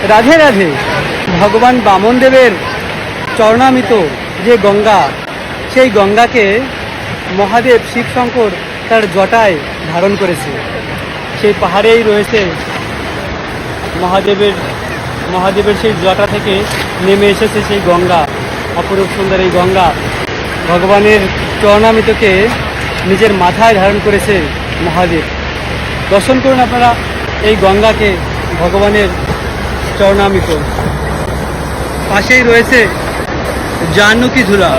রাধে রাধে। ভগবান বামনদেবের চরণামিত যে গঙ্গা, সেই গঙ্গাকে মহাদেব শিবশঙ্কর তার জটায় ধারণ করেছে। সেই পাহাড়েই রয়েছে মহাদেবের সেই জটা থেকে নেমে এসেছে সেই গঙ্গা। অপরূপ সুন্দর এই গঙ্গা ভগবানের চরণামিতকে নিজের মাথায় ধারণ করেছে মহাদেব। দর্শন করুন আপনারা এই গঙ্গাকে, ভগবানের চরণামিত। পাশেই রয়েছে জাহ্নবী ঝুলা।